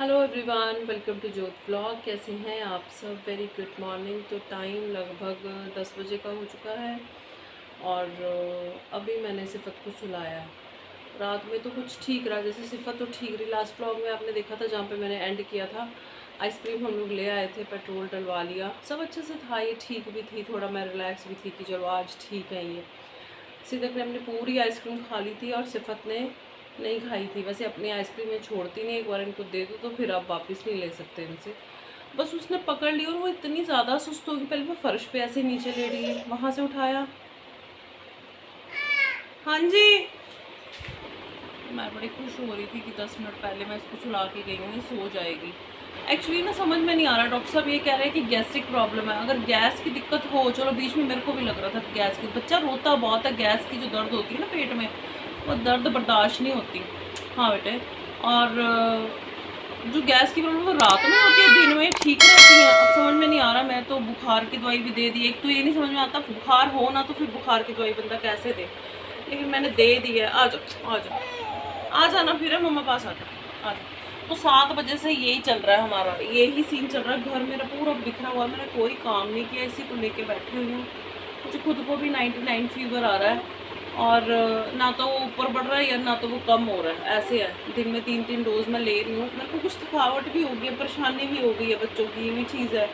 Hello everyone, welcome to जोत vlog. कैसे हैं आप सब? Very good morning. तो टाइम लगभग 10 बजे का हो चुका है और अभी मैंने सिफत को सुलाया। रात में तो कुछ ठीक रहा, जैसे सिफत तो ठीक रही। लास्ट व्लॉग में आपने देखा था जहाँ पे मैंने एंड किया था। आइसक्रीम हम लोग ले आए थे, पेट्रोल डलवा लिया, सब अच्छे से था। ये ठीक भी थी, थोड़ा मैं रिलैक्स भी थी कि चलो आज ठीक है। ये सिदक ने अपनी पूरी आइसक्रीम खा ली थी और सिफत ने नहीं खाई थी। वैसे अपनी आइसक्रीम में छोड़ती नहीं, एक बार इनको दे दो तो फिर आप वापस नहीं ले सकते इनसे। बस उसने पकड़ ली और वो इतनी ज़्यादा सुस्त होगी, पहले वो फर्श पे ऐसे नीचे लेट गई, वहाँ से उठाया। हाँ जी। मैं बड़ी खुश हो रही थी कि 10 मिनट पहले मैं इसको सुला के गई हूँ, ये सो जाएगी। एक्चुअली ना समझ में नहीं आ रहा, डॉक्टर साहब ये कह रहे हैं कि गैस्ट्रिक प्रॉब्लम है। अगर गैस की दिक्कत हो, चलो बीच में मेरे को भी लग रहा था कि गैस की, बच्चा रोता बहुत है, गैस की जो दर्द होती है ना पेट में, वो दर्द बर्दाश्त नहीं होती। हाँ बेटे। और जो गैस की प्रॉब्लम वो रात में होती है, दिन में ठीक रहती है। अब समझ में नहीं आ रहा, मैं तो बुखार की दवाई भी दे दी। एक तो ये नहीं समझ में आता, बुखार हो ना तो फिर बुखार की दवाई बंदा कैसे दे, लेकिन मैंने दे दी है। आ जाओ आ जाओ, आ जाना फिर है मम्मा पास, आ जाओ आ जाओ। तो 7 बजे से यही चल रहा है हमारा, यही सीन चल रहा है। घर मेरा पूरा बिखरा हुआ है, मैंने कोई काम नहीं किया, इसी को लेके बैठी हुई हूँ। मुझे खुद को भी 99 फीवर आ रहा है और ना तो वो ऊपर बढ़ रहा है या ना तो वो कम हो रहा है, ऐसे है। दिन में 3-3 डोज मैं ले रही हूँ। मेरे को कुछ थकावट भी हो गई है, परेशानी भी हो गई है बच्चों की, ये भी चीज़ है।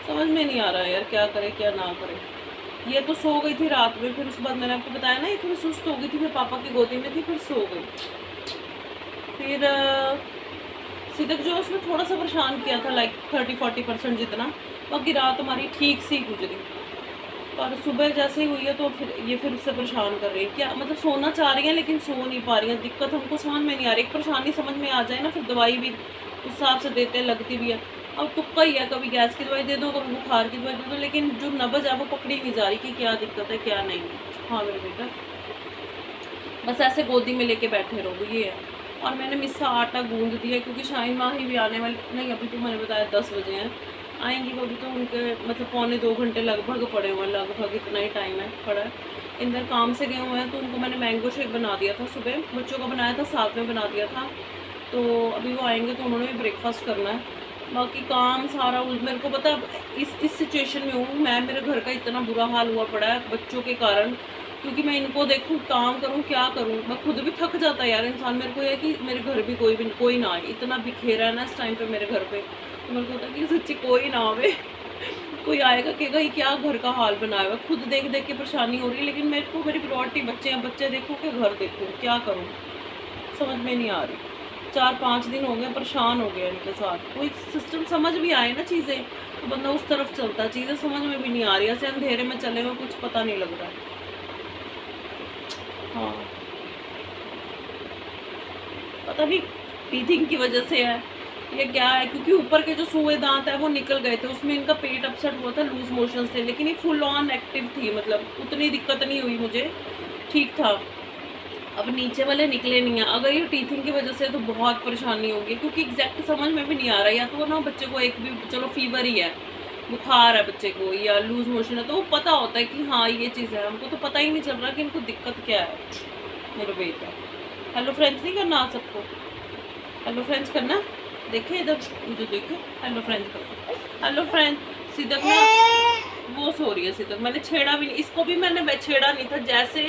समझ में नहीं आ रहा है यार, क्या करे क्या ना करे। ये तो सो गई थी रात में, फिर उसके बाद मैंने आपको बताया ना ये थोड़ी सुस्त हो गई थी, फिर पापा की गोदी में थी, फिर सो गई। फिर सिदक जो उसने थोड़ा सा परेशान किया था, लाइक 30-40% जितना। बाकी रात हमारी ठीक सी गुजरी। पर सुबह जैसे ही हुई है तो फिर उससे परेशान कर रही है। क्या मतलब, सोना चाह रही है लेकिन सो नहीं पा रही है। दिक्कत हमको समझ में नहीं आ रही। एक परेशानी समझ में आ जाए ना, फिर दवाई भी उस हिसाब से देते लगती भी है। अब तुक्का ही है, कभी गैस की दवाई दे दो, कभी बुखार की दवाई दे दो, लेकिन जो नब्ज है वो पकड़ी नहीं जा रही कि क्या दिक्कत है क्या नहीं। हाँ मेरे बेटा, बस ऐसे गोदी में लेके बैठे रहो, ये है। और मैंने मिस्सा आटा गूंद दिया क्योंकि शाहीन माँ ही भी आने वाली नहीं, अभी तो मैंने बताया 10 बजे हैं आएंगी वो भी। तो उनके मतलब 1.25 घंटे लगभग पड़े हुए हैं, लगभग इतना ही टाइम है पड़ा है। इंदर काम से गए हुए हैं तो उनको मैंने मैंगो शेक बना दिया था सुबह, बच्चों का बनाया था, साथ में बना दिया था। तो अभी वो आएंगे तो उन्होंने भी ब्रेकफास्ट करना है। बाकी काम सारा मेरे को पता, इस सिचुएशन में हूँ मैं। मेरे घर का इतना बुरा हाल हुआ पड़ा है बच्चों के कारण, क्योंकि मैं इनको देखूँ, काम करूँ, क्या करूँ। मैं खुद भी थक जाता है यार इंसान। मेरे को यह कि मेरे घर भी कोई ना आए, इतना बिखेरा है ना इस टाइम पे मेरे घर पे। तो मेरे को होता है कि सच्ची कोई ना आवे कोई आएगा कहेगा ये क्या घर का हाल बनाया हुआ। खुद देख देख के परेशानी हो रही है, लेकिन मेरे को मेरी प्रायोरिटी बच्चे हैं। बच्चे देखो कि घर देखो, क्या करूँ समझ में नहीं आ रही। 4-5 दिन हो गए, परेशान हो गया इनके साथ। कोई सिस्टम समझ भी आए ना चीज़ें तो बंदा उस तरफ चलता है। चीज़ें समझ में भी नहीं आ रही, ऐसे अंधेरे में चले हुए कुछ पता नहीं लग रहा है। हाँ पता नहीं टीथिंग की वजह से है ये क्या है, क्योंकि ऊपर के जो सूए दांत है वो निकल गए थे, उसमें इनका पेट अपसेट हुआ था, लूज मोशन थे। लेकिन ये फुल ऑन एक्टिव थी, मतलब उतनी दिक्कत नहीं हुई मुझे, ठीक था। अब नीचे वाले निकले नहीं है। अगर ये टीथिंग की वजह से तो बहुत परेशानी होगी, क्योंकि एग्जैक्ट समझ में भी नहीं आ रहा। या तो ना बच्चे को एक भी, चलो फीवर ही है, बुखार है बच्चे को या लूज मोशन है, तो वो पता होता है कि हाँ ये चीज़ है। हमको तो पता ही नहीं चल रहा कि इनको दिक्कत क्या है। मेरे बेटा हेलो फ्रेंड्स नहीं करना आप सबको, हेलो फ्रेंड्स करना। देखे इधर, मुझे देखे, हेलो फ्रेंड्स करो, हेलो फ्रेंड्स। सिदक ना वो सो रही है। सिदक मैंने छेड़ा भी नहीं, इसको भी मैंने छेड़ा नहीं था। जैसे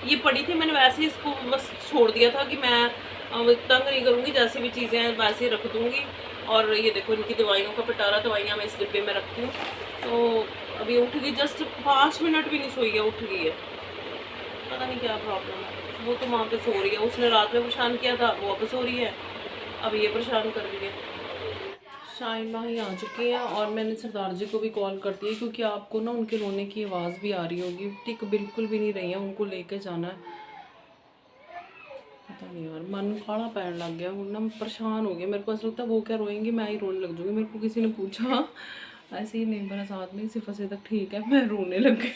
ये पड़ी थी मैंने वैसे ही इसको बस छोड़ दिया था कि मैं तंग नहीं करूँगी, जैसे भी चीज़ें हैं वैसे ही रख दूँगी। और ये देखो इनकी दवाइयों का पिटारा, दवाइयाँ मैं इस डिब्बे में रखती हूँ। तो अभी उठ गई, जस्ट 5 मिनट भी नहीं सोई है, उठ गई है। पता नहीं क्या प्रॉब्लम है। वो तो वहाँ पे सो रही है, उसने रात में परेशान किया था, वो अब सो रही है, अब ये परेशान कर रही है। शाहीन माही आ चुकी हैं और मैंने सरदार जी को भी कॉल कर दिया, क्योंकि आपको ना उनके रोने की आवाज़ भी आ रही होगी। टिक बिल्कुल भी नहीं रही है, उनको लेके जाना है। पता नहीं यार, मन खाड़ा पैन लग गया हूँ ना, मैं परेशान हो गया। मेरे को ऐसा लगता है वो क्या रोएंगी, मैं ही रोने लग जाऊँगी। मेरे को किसी ने पूछा ऐसे ही, नहीं मेरा साथ नहीं, सिर्फ से तक ठीक है, मैं रोने लग गई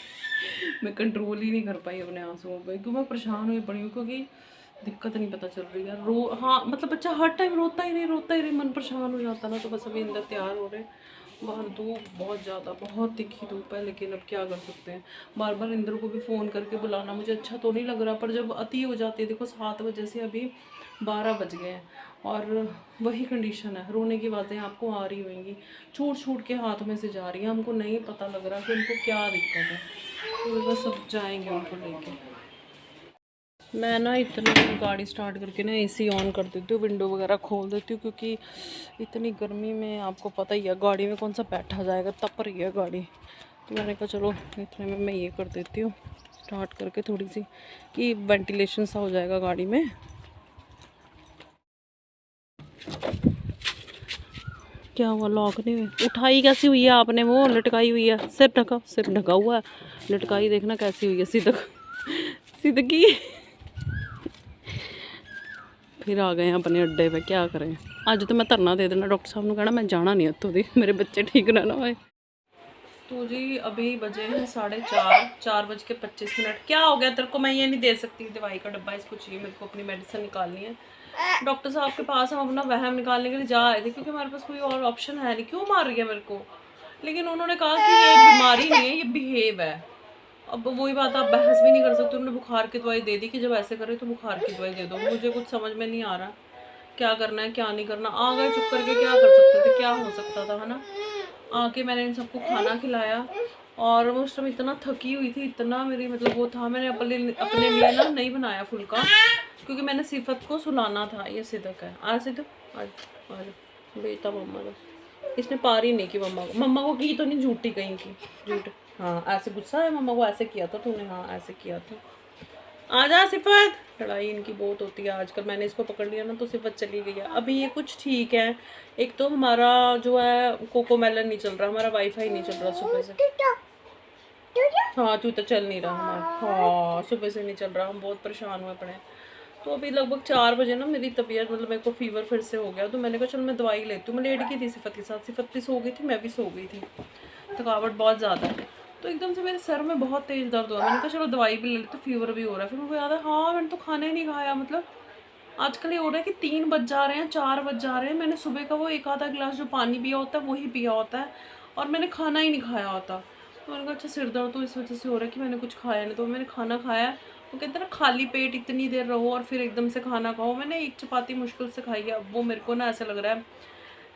मैं कंट्रोल ही नहीं कर पाई अपने आंसुओं पे, क्योंकि मैं परेशान हुई पड़ी हूँ। क्योंकि दिक्कत नहीं पता चल रही यार। हाँ मतलब बच्चा हर टाइम रोता ही रहे, मन परेशान हो जाता ना। तो बस अभी अंदर तैयार हो रहे, बाहर धूप बहुत ज़्यादा, बहुत तिखी धूप है, लेकिन अब क्या कर सकते हैं। बार बार इंद्र को भी फ़ोन करके बुलाना मुझे अच्छा तो नहीं लग रहा, पर जब अति हो जाती है, देखो 7 बजे से अभी 12 बज गए हैं और वही कंडीशन है, रोने की बातें आपको आ रही होंगी, छूट छूट के हाथ में से जा रही हैं, हमको नहीं पता लग रहा कि उनको क्या दिक्कत है। तो बस सब जाएंगे उनको लेके। मैं ना इतना गाड़ी स्टार्ट करके ना एसी ऑन कर देती हूँ, विंडो वगैरह खोल देती हूँ, क्योंकि इतनी गर्मी में आपको पता ही है गाड़ी में कौन सा बैठा जाएगा, तप रही है गाड़ी। तो मैंने कहा चलो इतने में मैं ये कर देती हूँ स्टार्ट करके, थोड़ी सी कि वेंटिलेशन सा हो जाएगा गाड़ी में। क्या हुआ, लॉक नहीं हुई? उठाई कैसी हुई है आपने? वो लटकाई हुई है, सिर ढका, सिर ढका हुआ है, लटकाई देखना कैसी हुई है, सिदक सिदकी। फिर आ गए हैं अपने अड्डे पे, क्या करें। आज तो मैं धरना दे देना, डॉक्टर साहब ने कहना मैं जाना नहीं इतों दी, मेरे बच्चे ठीक रहना होए। तो जी अभी बजे हैं 4:30, 4:25। क्या हो गया तेरे को? मैं ये नहीं दे सकती, दवाई का डब्बा इसको चाहिए, मेरे को अपनी मेडिसिन निकालनी है। डॉक्टर साहब के पास हम अपना वहम निकालने के लिए जा आए थे, क्योंकि हमारे पास कोई और ऑप्शन है नहीं। क्यों मार रही है मेरे को? लेकिन उन्होंने कहा कि ये बीमारी नहीं है, ये बिहेव है। अब वही बात, आप बहस भी नहीं कर सकते। उन्होंने बुखार की दवाई दे दी कि जब ऐसे करे तो बुखार की दवाई दे दो। मुझे कुछ समझ में नहीं आ रहा क्या करना है क्या नहीं करना। आ गए चुप करके, क्या कर सकते थे, क्या हो सकता था, है ना। आके मैंने इन सबको खाना खिलाया और मैं उस टाइम इतना थकी हुई थी, इतना मेरी मतलब वो था, मैंने अपने लिए ना नहीं बनाया फुल्का, क्योंकि मैंने सिफत को सुलाना था। ये सिदक है, आज सिदक आज बेटा मम्मा को इसने पार ही नहीं की मम्मा को की तो नहीं, झूठी कहीं की झूठ। हाँ ऐसे गुस्सा है, मम्मा को ऐसे किया था तूने, हाँ ऐसे किया था। आजा सिफत। लड़ाई इनकी बहुत होती है आजकल, मैंने इसको पकड़ लिया ना तो सिफत चली गई है। अभी ये कुछ ठीक है। एक तो हमारा जो है कोकोमेलन नहीं चल रहा, हमारा वाईफाई नहीं चल रहा सुबह से। हाँ तू तो चल नहीं रहा हमारा, हाँ सुबह से नहीं चल रहा, हम बहुत परेशान हुए पड़े हैं। तो अभी लगभग 4 बजे ना मेरी तबीयत मतलब मेरे को फीवर फिर से हो गया, तो मैंने कहा चल मैं दवाई लेती हूँ। मैं लेट गई थी सिफत के साथ, सिफत भी सो गई थी, मैं भी सो गई थी, थकावट बहुत ज़्यादा है। तो एकदम से मेरे सर में बहुत तेज़ दर्द हुआ, मैंने कहा चलो दवाई भी ले लेती हूँ, फीवर भी हो रहा है। फिर मुझे याद है हाँ मैंने तो खाना ही नहीं खाया, मतलब आजकल ये हो रहा है कि 3 बज जा रहे हैं, 4 बज जा रहे हैं, मैंने सुबह का वो एक आधा गिलास जो पानी पिया होता है वही पिया होता है और मैंने खाना ही नहीं खाया होता। तो मैंने कहा अच्छा सिर दर्द तो इस वजह से हो रहा है कि मैंने कुछ खाया नहीं। तो मैंने खाना खाया, वो कहते हैं ना खाली पेट इतनी देर रहो और फिर एकदम से खाना खाओ। मैंने एक चपाती मुश्किल से खाई है। अब वो मेरे को ना ऐसा लग रहा है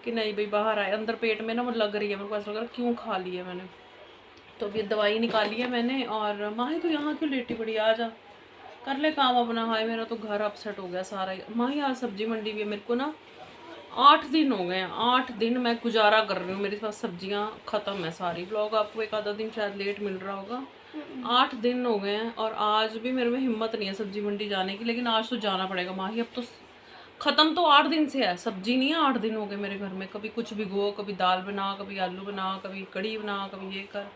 कि नहीं भाई बाहर आए, अंदर पेट में ना वो लग रही है, मेरे को ऐसा लग रहा है क्यों खा ली है मैंने। तो अभी दवाई निकाली है मैंने। और माही तो यहाँ क्यों लेटी पड़ी, आ जा कर ले काम अपना। हाय मेरा तो घर अपसेट हो गया सारा। माही आज सब्जी मंडी भी है, मेरे को ना 8 दिन हो गए हैं, 8 दिन मैं गुजारा कर रही हूँ, मेरे पास सब्जियाँ ख़त्म है सारी। ब्लॉग आपको एक आधा दिन शायद लेट मिल रहा होगा। 8 दिन हो गए हैं और आज भी मेरे में हिम्मत नहीं है सब्जी मंडी जाने की, लेकिन आज तो जाना पड़ेगा। माही अब तो ख़त्म तो 8 दिन से है, सब्जी नहीं है। 8 दिन हो गए मेरे घर में, कभी कुछ भिगो, कभी दाल बना, कभी आलू बना, कभी कड़ी बना, कभी ये कर।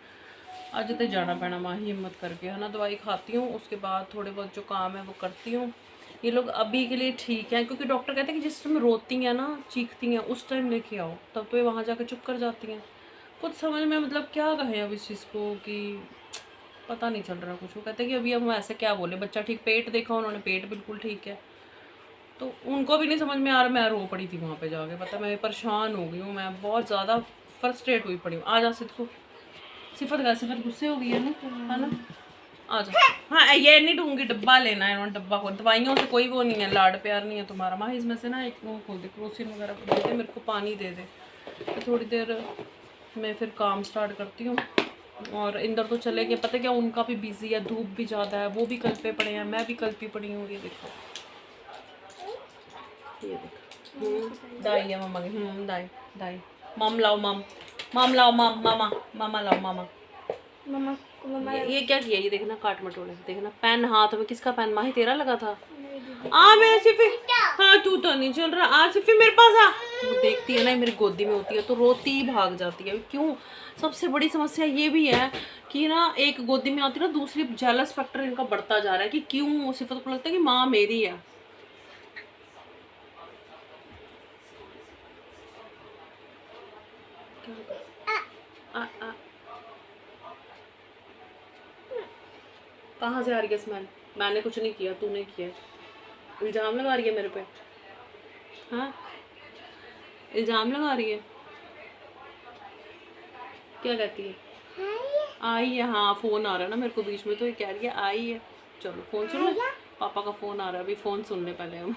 आज तो जाना पैना माही हिम्मत करके, है ना। दवाई खाती हूँ, उसके बाद थोड़े बहुत जो काम है वो करती हूँ। ये लोग अभी के लिए ठीक है, क्योंकि डॉक्टर कहते हैं कि जिस टाइम रोती हैं ना, चीखती हैं, उस टाइम लेके आओ, तब तो ये वहाँ जाकर चुप कर जाती हैं। कुछ समझ में मतलब क्या कहें अब इस चीज़ को, कि पता नहीं चल रहा कुछ। वो कहते हैं कि अभी हम ऐसे क्या बोले, बच्चा ठीक, पेट देखा उन्होंने, पेट बिल्कुल ठीक है। तो उनको भी नहीं समझ में आ रहा। मैं रो पड़ी थी वहाँ पे जाके, पता मैं परेशान हो गई हूँ, मैं बहुत ज़्यादा फ्रस्ट्रेट हुई पड़ी हूँ। आ जा सिद्ध को, सिफत गुस्से हो गई है ना। आ जा। हाँ ये नहीं दूंगी, डब्बा लेना है, डब्बा को दवाइयों से कोई वो नहीं है, लाड प्यार नहीं है तुम्हारा। माँ इसमें से ना एक वो खोल दे, क्रोसिन वगैरह दे दे, मेरे को पानी दे दे। तो थोड़ी देर मैं फिर काम स्टार्ट करती हूँ। और इंदर तो चले गए, पता क्या उनका भी बिजी है, धूप भी ज़्यादा है, वो भी कल पे पड़े हैं, मैं भी कल पे पड़ी हूँ। ये देखो, ये देखो दाई है मम्मा की, दाई दाई। मम लाओ, मम लाओ, मामा लाओ, मामा। ये क्या किया, ये देखना काट मटोड़े, देखना पेन हाथ में, किसका पेन? माही तेरा लगा था। आ मेरा सिफी, हाँ तू तो नहीं चल रहा, आ सिफी मेरे पास आ। वो देखती है ना मेरी गोदी में होती है तो रोती ही भाग जाती है। क्यों? सबसे बड़ी समस्या ये भी है कि ना एक गोदी में आती है ना, दूसरी जेलस फैक्टर इनका बढ़ता जा रहा है कि क्यों सिफत को लगता है कि माँ मेरी है। कहाँ से आ रही है स्मेल? मैंने कुछ नहीं किया, तूने किया। इल्ज़ाम लगा रही है मेरे पे, हाँ इल्ज़ाम लगा रही है। क्या कहती है? आई है, हाँ फ़ोन आ रहा है ना मेरे को बीच में, तो ये कह रही है आई है। चलो फ़ोन सुन ले, पापा का फ़ोन आ रहा है, अभी फ़ोन सुन ले पहले हम।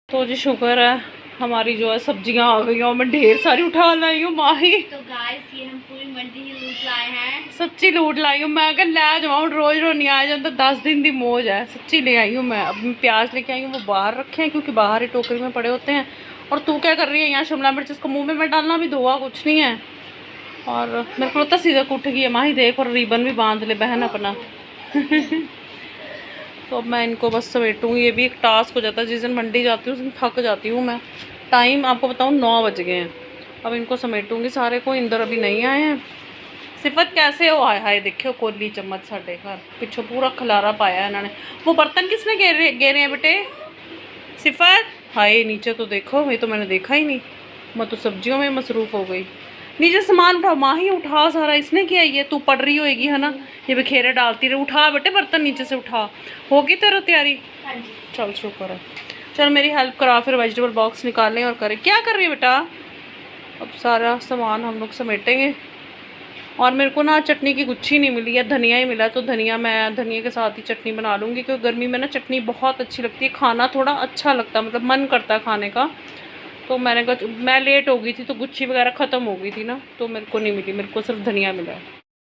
तो जी शुक्र है हमारी जो है सब्जियां आ गई और मैं ढेर सारी उठा लाई हूँ माही। तो गाइस ये हम पूरी मंडी ही लूट लाए हैं। सच्ची लूट लाई हूँ मैं, अगर ले जाऊँ रोज रोज नहीं आया जाता, 10 दिन की मौज है। सच्ची ले आई हूँ मैं। अब मैं प्याज लेके आई हूँ, वो बाहर रखे हैं क्योंकि बाहर ही टोकरी में पड़े होते हैं। और तू क्या कर रही है यहाँ? शिमला मिर्च इसको मुँह में मैं डालना भी धोआ कुछ नहीं है। और मेरे को लगता सीधा उठ गई है माही, देख, और रिबन भी बांध ले बहन अपना। तो अब मैं इनको बस समेटूँगी। ये भी एक टास्क हो जाता है, जिस दिन मंडी जाती हूँ उस दिन थक जाती हूँ मैं। टाइम आपको बताऊँ 9 बज गए हैं। अब इनको समेटूँगी सारे को। इंदर अभी नहीं आए हैं। सिफत कैसे हो? हाय हाय देखियो कोली चम्मच साढ़े घर पिछो पूरा खलारा पाया है इन्होंने। वो बर्तन किसने गेरे हैं बेटे? सिफत हाय नीचे तो देखो, ये तो मैंने देखा ही नहीं। मैं तो सब्जियों में मसरूफ़ हो गई। नीचे सामान उठाओ माही, उठा सारा। इसने किया ये? तू पड़ रही होएगी है ना, ये बिखेरे डालती रहे। उठा बेटे बर्तन नीचे से उठा। होगी तेरा तैयारी? चल शुक्र है। चल मेरी हेल्प करा, फिर वेजिटेबल बॉक्स निकालें और करें। क्या कर रही है बेटा? अब सारा सामान हम लोग समेटेंगे। और मेरे को ना चटनी की गुच्छी नहीं मिली है, धनिया ही मिला। तो धनिया मैं धनिया के साथ ही चटनी बना लूँगी, क्योंकि गर्मी में ना चटनी बहुत अच्छी लगती है। खाना थोड़ा अच्छा लगता है, मतलब मन करता है खाने का। तो मैंने कहा मैं लेट हो गई थी तो गुच्छी वगैरह ख़त्म हो गई थी ना, तो मेरे को नहीं मिली। मेरे को सिर्फ धनिया मिला है।